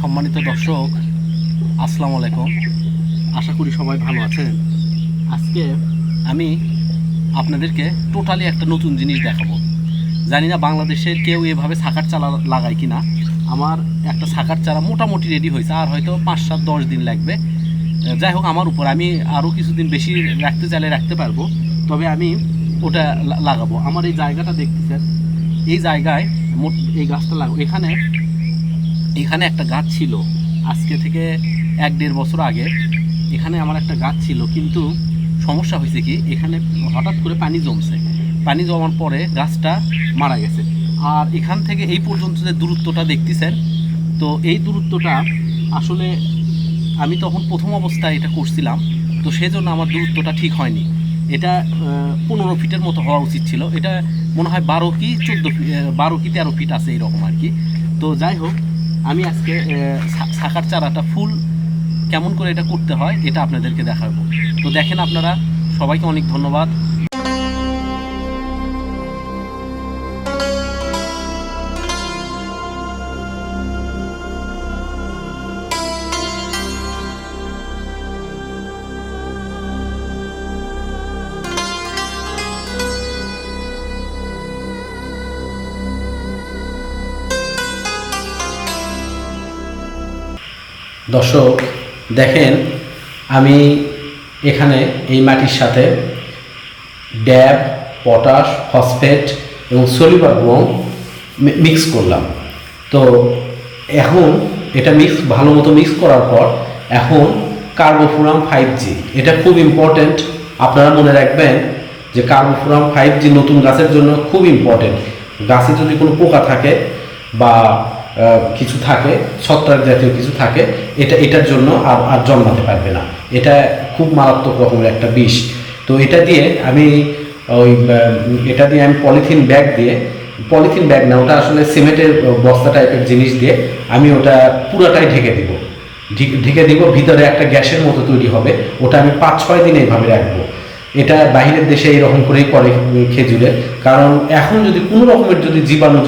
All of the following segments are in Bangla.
সম্মানিত দর্শক, আসসালামু আলাইকুম। আশা করি সবাই ভালো আছেন। আজকে আমি আপনাদেরকে টোটালি একটা নতুন জিনিস দেখাবো। জানি না বাংলাদেশের কেউ এভাবে শাকার চারা লাগায় কিনা। আমার একটা শাকার চারা মোটামুটি রেডি হয়েছে, আর হয়তো 5-7-10 দিন লাগবে। যাই হোক, আমার উপর, আমি আরও কিছুদিন বেশি রাখতে চাইলে রাখতে পারবো, তবে আমি ওটা লাগাবো। আমার এই জায়গাটা দেখতেছেন, এই জায়গায় এই গাছটা লাগাবো। এখানে একটা গাছ ছিল, আজকে থেকে 1-1.5 বছর আগে এখানে আমার একটা গাছ ছিল, কিন্তু সমস্যা হয়েছে কি, এখানে হঠাৎ করে পানি জমছে। পানি জমার পরে গাছটা মারা গেছে। আর এখান থেকে এই পর্যন্ত যে দূরত্বটা দেখতেছেন, তো এই দূরত্বটা আসলে আমি তখন প্রথম অবস্থায় এটা করছিলাম, তো সেই জন্য আমার দূরত্বটা ঠিক হয়নি। এটা 15 ফিটের মতো হওয়া উচিত ছিল। এটা মনে হয় 12 কি 13 ফিট আছে, এইরকম আর কি। তো যাই হোক, আমি আজকে শাকার চারাটা ফুল কেমন করে এটা করতে হয় এটা আপনাদেরকে দেখাবো। তো দেখেন আপনারা, সবাইকে অনেক ধন্যবাদ। দর্শক দেখেন, আমি এখানে এই মাটির সাথে ড্যাব, পটাশ, ফসফেট এবং সলিউবল ব্রোম মিক্স করলাম। তো এখন এটা ভালো মতো মিক্স করার পর এখন কার্বোফুরাম 5G, এটা খুব ইম্পর্টেন্ট। আপনারা মনে রাখবেন যে কার্বোফুরাম 5G নতুন গাছের জন্য খুব ইম্পর্টেন্ট। গাছে যদি কোনো পোকা থাকে বা কিছু থাকে, ছত্রাক জাতীয় কিছু থাকে, এটার জন্য আর জন্মাতে পারবে না। এটা খুব মারাত্মক রকমের একটা বিষ। তো এটা দিয়ে আমি পলিথিন ব্যাগ না, ওটা আসলে সিমেন্টের বস্তা টাইপের জিনিস দিয়ে আমি ওটা পুরোটাই ঢেকে দিব। ভিতরে একটা গ্যাসের মতো তৈরি হবে, ওটা আমি 5-6 দিন এইভাবে রাখবো। এটা বাইরের দেশে এইরকম করেই করে খেজুরের। কারণ এখন যদি কোনো রকমের জীবাণু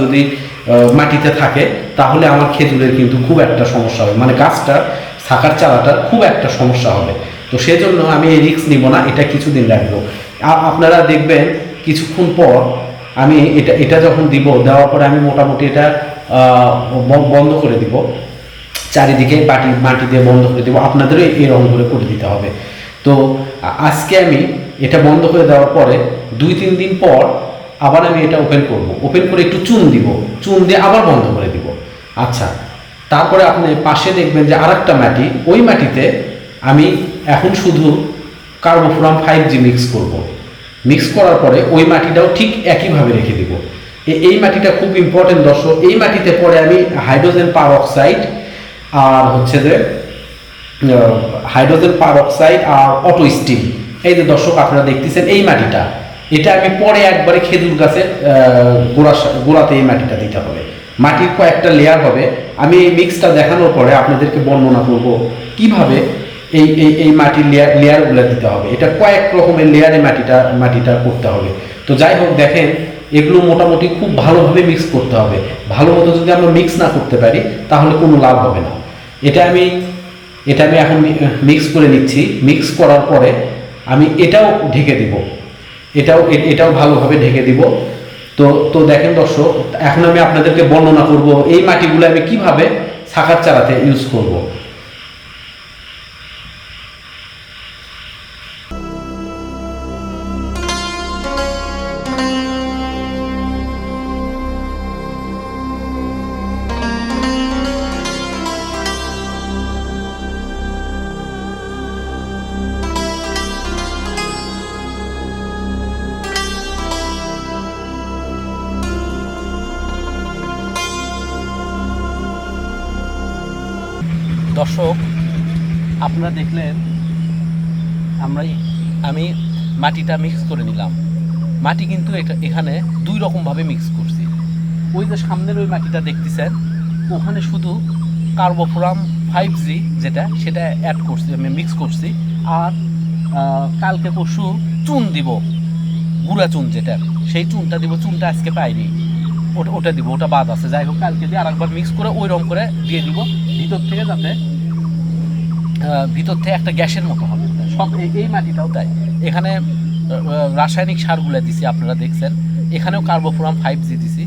মাটিতে থাকে, তাহলে আমার খেজুরের কিন্তু খুব একটা সমস্যা হবে, মানে গাছটা শাকার চারাটার খুব একটা সমস্যা হবে। তো সেজন্য আমি এই রিস্ক নিব না, এটা কিছুদিন রাখবো। আপনারা দেখবেন কিছুক্ষণ পর আমি এটা যখন দেওয়ার পরে আমি মোটামুটি এটা বন্ধ করে দিব, চারিদিকে মাটি দিয়ে বন্ধ করে দিব। আপনাদেরও এরকম করে দিতে হবে। তো আজকে আমি এটা বন্ধ করে দেওয়ার পরে 2-3 দিন পর আবার আমি এটা ওপেন করে একটু চুন দিয়ে আবার বন্ধ করে দিব। আচ্ছা, তারপরে আপনি পাশে দেখবেন যে আরেকটা মাটি, ওই মাটিতে আমি এখন শুধু কার্বোফুরাম 5G মিক্স করার পরে ওই মাটিটাও ঠিক একইভাবে রেখে দিব। এই মাটিটা খুব ইম্পর্টেন্ট দর্শক। এই মাটিতে পরে আমি হাইড্রোজেন পারঅক্সাইড আর আর অটো স্টিম, এই যে দর্শক আপনারা দেখতেছেন এই মাটিটা, এটা আমি পরে একবারে খেজুর গাছের গোড়াতে এই মাটিটা দিতে হবে। মাটির কয়েকটা লেয়ার হবে। আমি এই মিক্সটা দেখানোর পরে আপনাদেরকে বর্ণনা করব কিভাবে এই মাটির লেয়ারগুলো দিতে হবে। এটা কয়েক রকমের লেয়ারে মাটিটা করতে হবে। তো যাই হোক, দেখেন এগুলো মোটামুটি খুব ভালোভাবে মিক্স করতে হবে। ভালো মতো যদি আমরা মিক্স না করতে পারি তাহলে কোনো লাভ হবে না। এটা আমি এখন মিক্স করে নিচ্ছি। মিক্স করার পরে আমি এটাও ঢেকে দিব, এটাও ভালোভাবে ঢেকে দিব। তো দেখেন দর্শক, এখন আমি আপনাদেরকে বর্ণনা করব এই মাটিগুলো আমি কিভাবে শাকার চারাতে ইউজ করব। দর্শক আপনারা দেখলেন, আমি মাটিটা মিক্স করে নিলাম। মাটি কিন্তু এখানে 2 রকমভাবে মিক্স করছি। ওই যে সামনের ওই মাটিটা দেখতেছেন, ওখানে শুধু কার্বোফুরাম 5G সেটা অ্যাড করছি, আমি মিক্স করছি। আর কালকে পরশু চুন দিব, গুঁড়া চুন, সেই চুনটা দিব। চুনটা আজকে পাইনি, ওটা ওটা দিব, ওটা বাদ আছে। যাই হোক, কালকে দিয়ে আরেকবার মিক্স করে ওই রকম করে দিয়ে দিব ভিতর থেকে, যাতে ভিতর থেকে একটা গ্যাসের মতো হবে। সব এই মাটিটাও তাই, এখানে রাসায়নিক সারগুলো দিছি আপনারা দেখছেন, এখানেও কার্বোফোরাম 5G দিছি।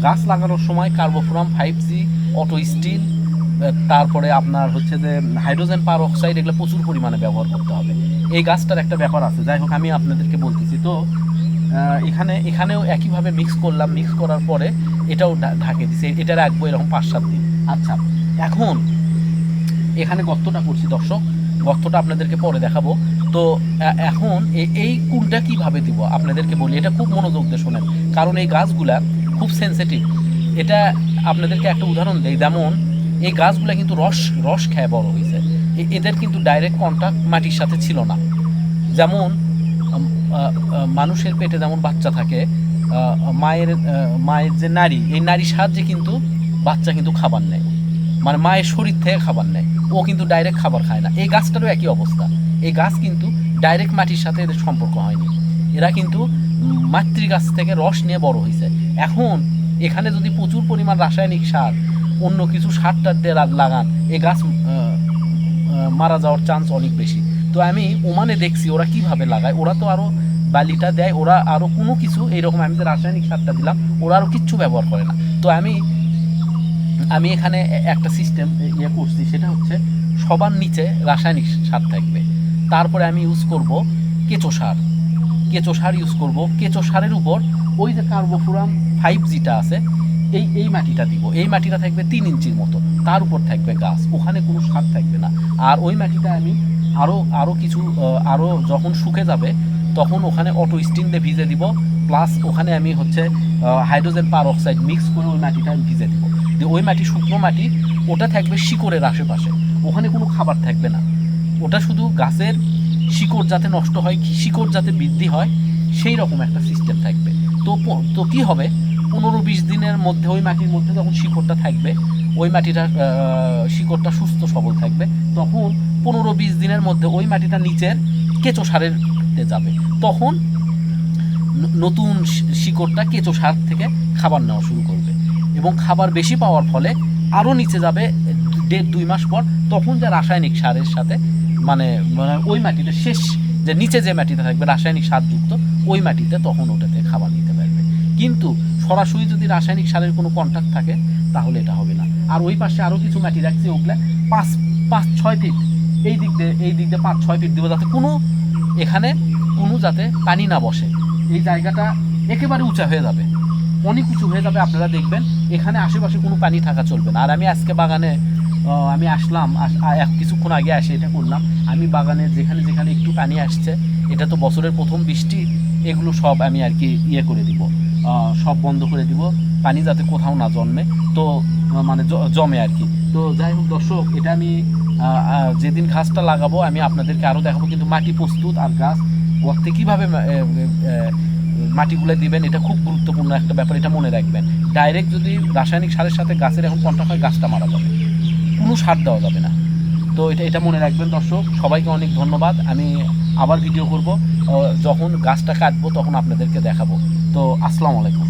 গাছ লাগানোর সময় কার্বোফোরাম 5G, অটো স্টিল, তারপরে আপনার হচ্ছে যে হাইড্রোজেন পার অক্সাইড, এগুলো প্রচুর পরিমাণে ব্যবহার করতে হবে। এই গাছটার একটা ব্যাপার আছে। যাই হোক, আমি আপনাদেরকে বলতেছি তো এখানেও একইভাবে মিক্স করলাম। মিক্স করার পরে এটাও ঢাকে দিছি, এটা রাখবো এরকম 5-7 দিন। আচ্ছা, এখন এখানে গর্তটা করছি দর্শক, গর্তটা আপনাদেরকে পরে দেখাবো। তো এখন এই কুলটা কিভাবে দিব আপনাদেরকে বলি, এটা খুব মনোযোগ দিয়ে শোনেন, কারণ এই গাছগুলা খুব সেন্সিটিভ। এটা আপনাদেরকে একটা উদাহরণ দেই, যেমন এই গাছগুলা কিন্তু রস খেয়ে বড় হয়েছে। এদের কিন্তু ডাইরেক্ট কন্টাক্ট মাটির সাথে ছিল না। যেমন মানুষের পেটে যেমন বাচ্চা থাকে, মায়ের যে নারী, এই নারীর সাহায্যে কিন্তু বাচ্চা কিন্তু খাবার নেয়, মানে মায়ের শরীর থেকে খাবার নেয়, ও কিন্তু ডাইরেক্ট খাবার খায় না। এই গাছটারও একই অবস্থা। এই গাছ কিন্তু ডাইরেক্ট মাটির সাথে এদের সম্পর্ক হয়নি, এরা কিন্তু মাতৃগাছ থেকে রস নিয়ে বড় হয়েছে। এখন এখানে যদি প্রচুর পরিমাণ রাসায়নিক সার, অন্য কিছু সার টার দিয়ে লাগান, এই গাছ মারা যাওয়ার চান্স অনেক বেশি। তো আমি ওমানে দেখছি ওরা কিভাবে লাগায়, ওরা তো আরও বালিটা দেয়, ওরা আরও কোনো কিছু এইরকম, আমি যে রাসায়নিক সারটা দিলাম ওরা আরও কিচ্ছু ব্যবহার করে না। তো আমি এখানে একটা সিস্টেম করছি, সেটা হচ্ছে সবার নিচে রাসায়নিক সার থাকবে, তারপরে আমি ইউজ করব কেঁচো সার ইউজ করব। কেঁচো সারের উপর ওই যে কার্বোফোরাম 5Gটা আছে, এই মাটিটা দিব। এই মাটিটা থাকবে 3 ইঞ্চির মতো, তার উপর থাকবে গাছ, ওখানে কোনো সার থাকবে না। আর ওই মাটিটা আমি আরও কিছু যখন শুকে যাবে তখন ওখানে অটো স্টিন দিয়ে ভিজে দিব, প্লাস ওখানে আমি হচ্ছে হাইড্রোজেন পার অক্সাইড মিক্স করে ওই মাটিটা আমি ভিজে দিব। ওই মাটি শুকনো মাটি, ওটা থাকবে শিকড়ের আশেপাশে, ওখানে কোনো খাবার থাকবে না। ওটা শুধু গাছের শিকড় যাতে নষ্ট হয়, শিকড় যাতে বৃদ্ধি হয়, সেই রকম একটা সিস্টেম থাকবে। তো কি হবে, 15-20 দিনের মধ্যে ওই মাটির মধ্যে যখন শিকড়টা থাকবে, ওই মাটিটা শিকড়টা সুস্থ সবল থাকবে, তখন 15-20 দিনের মধ্যে ওই মাটিটা নিচের কেঁচো সারের যাবে। তখন নতুন শিকড়টা কেঁচো সার থেকে খাবার নেওয়া শুরু করবে, এবং খাবার বেশি পাওয়ার ফলে আরও নিচে যাবে 1.5-2 মাস পর। তখন যা রাসায়নিক সারের সাথে মানে ওই মাটিতে শেষ যে নিচে যে মাটিতে থাকবে রাসায়নিক সারযুক্ত, ওই মাটিতে তখন ওটাতে খাবার নিতে পারবে। কিন্তু সরাসরি যদি রাসায়নিক সারের কোনো কন্ট্যাক্ট থাকে তাহলে এটা হবে না। আর ওই পাশে আরও কিছু মাটি রাখছি, ওগুলা 5-6 ফিট, এই দিক দিয়ে 5-6 ফিট দিব, যাতে এখানে কোনো যাতে পানি না বসে। এই জায়গাটা একেবারে উঁচা হয়ে যাবে, অনেক উঁচু হয়ে যাবে, আপনারা দেখবেন এখানে আশেপাশে কোনো পানি থাকা চলবে না। আর আমি আজকে বাগানে আমি আসলাম, কিছুক্ষণ আগে এসে এটা করলাম। আমি বাগানে যেখানে একটু পানি আসছে, এটা তো বছরের প্রথম বৃষ্টি, এগুলো সব আমি আর কি করে দিব, সব বন্ধ করে দিব, পানি যাতে কোথাও না জন্মে, তো মানে জমে আর কি। তো যাই হোক দর্শক, এটা আমি যেদিন গাছটা লাগাবো আমি আপনাদেরকে আরও দেখাবো। কিন্তু মাটি প্রস্তুত আর গাছ গর্তে কীভাবে মাটিগুলো দিবেন, এটা খুব গুরুত্বপূর্ণ একটা ব্যাপার, এটা মনে রাখবেন। ডাইরেক্ট যদি রাসায়নিক সারের সাথে গাছের এখন কন্ট্যাক্ট হয়, গাছটা মারা যাবে, কোনো সার দেওয়া যাবে না। তো এটা মনে রাখবেন দর্শক। সবাইকে অনেক ধন্যবাদ। আমি আবার ভিডিও করব, যখন গাছটা কাটবো তখন আপনাদেরকে দেখাবো। তো আসসালামু আলাইকুম।